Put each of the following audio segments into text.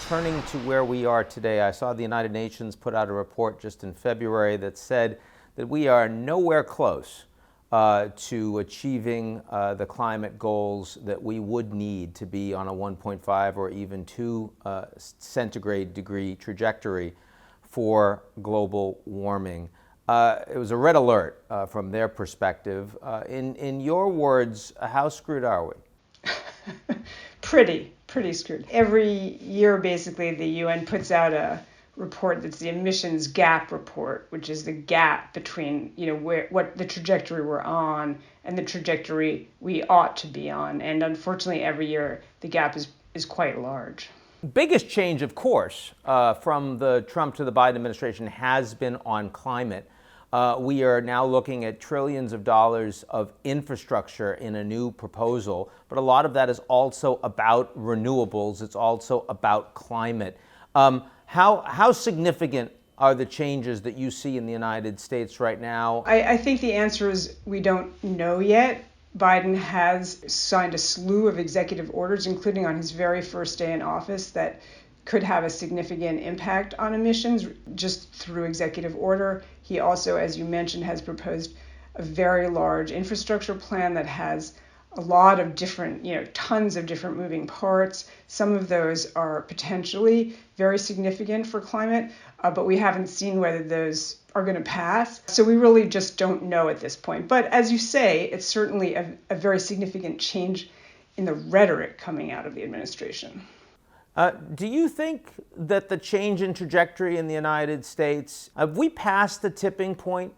turning to where we are today, I saw the United Nations put out a report just in February that said that we are nowhere close to achieving the climate goals that we would need to be on a 1.5 or even 2 centigrade degree trajectory for global warming. It was a red alert from their perspective. In your words, how screwed are we? Pretty screwed. Every year, basically, the UN puts out a report that's the emissions gap report, which is the gap between, what the trajectory we're on and the trajectory we ought to be on. And unfortunately, every year, the gap is quite large. Biggest change, of course, from the Trump to the Biden administration has been on climate. We are now looking at trillions of dollars of infrastructure in a new proposal, but a lot of that is also about renewables. It's also about climate. How significant are the changes that you see in the United States right now? I think the answer is we don't know yet. Biden has signed a slew of executive orders, including on his very first day in office, that could have a significant impact on emissions just through executive order. He also, as you mentioned, has proposed a very large infrastructure plan that has a lot of different, tons of different moving parts. Some of those are potentially very significant for climate, but we haven't seen whether those are going to pass. So we really just don't know at this point. But as you say, it's certainly a very significant change in the rhetoric coming out of the administration. Do you think that the change in trajectory in the United States, have we passed the tipping point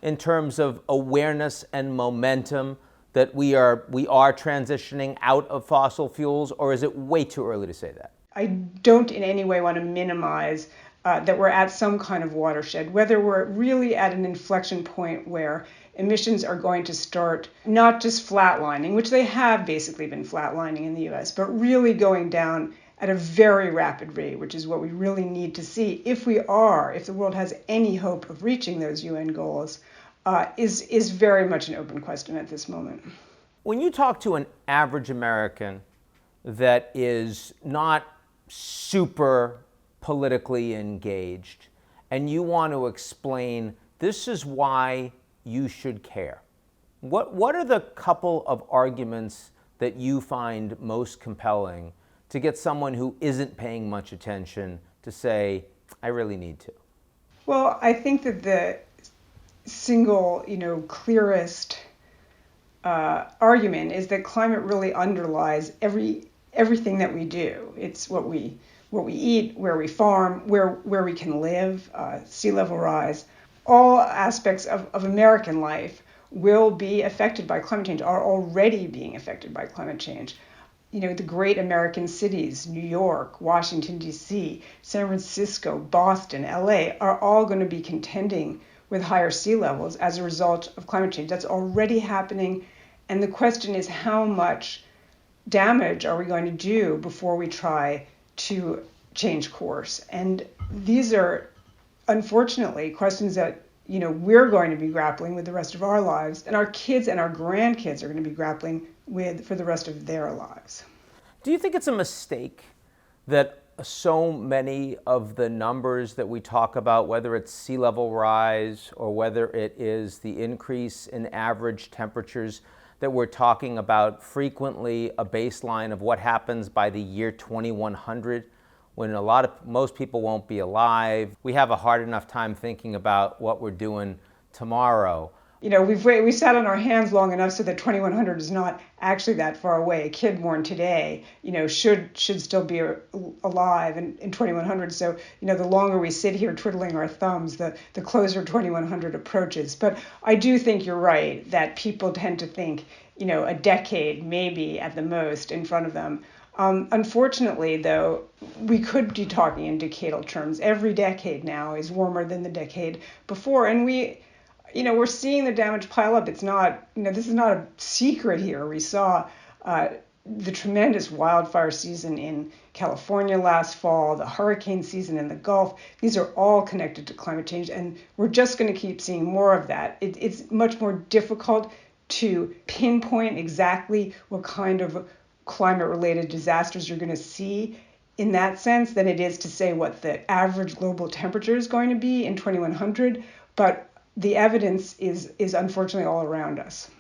in terms of awareness and momentum that we are transitioning out of fossil fuels, or is it way too early to say that? I don't in any way want to minimize that we're at some kind of watershed, whether we're really at an inflection point where emissions are going to start not just flatlining, which they have basically been flatlining in the US, but really going down at a very rapid rate, which is what we really need to see if the world has any hope of reaching those UN goals, is very much an open question at this moment. When you talk to an average American that is not super politically engaged, and you want to explain this is why you should care, what are the couple of arguments that you find most compelling to get someone who isn't paying much attention to say, I really need to? Well, I think that the single, clearest argument is that climate really underlies everything that we do. It's what we eat, where we farm, where we can live, sea level rise. All aspects of American life will be affected by climate change, are already being affected by climate change. The great American cities, New York, Washington, D.C., San Francisco, Boston, LA, are all going to be contending with higher sea levels as a result of climate change. That's already happening. And the question is, how much damage are we going to do before we try to change course? And these are, unfortunately, questions that we're going to be grappling with the rest of our lives, and our kids and our grandkids are going to be grappling with for the rest of their lives. Do you think it's a mistake that so many of the numbers that we talk about, whether it's sea level rise or whether it is the increase in average temperatures, that we're talking about frequently a baseline of what happens by the year 2100, when most people won't be alive? We have a hard enough time thinking about what we're doing tomorrow. We sat on our hands long enough so that 2100 is not actually that far away. A kid born today, should still be alive in 2100. So, the longer we sit here twiddling our thumbs, the closer 2100 approaches. But I do think you're right that people tend to think, a decade maybe at the most in front of them. Unfortunately, though, we could be talking in decadal terms. Every decade now is warmer than the decade before, and we're seeing the damage pile up. It's not, this is not a secret here. We saw the tremendous wildfire season in California last fall, the hurricane season in the Gulf. These are all connected to climate change, and we're just going to keep seeing more of that. It's much more difficult to pinpoint exactly what kind of climate-related disasters you're going to see in that sense than it is to say what the average global temperature is going to be in 2100, but the evidence is unfortunately all around us.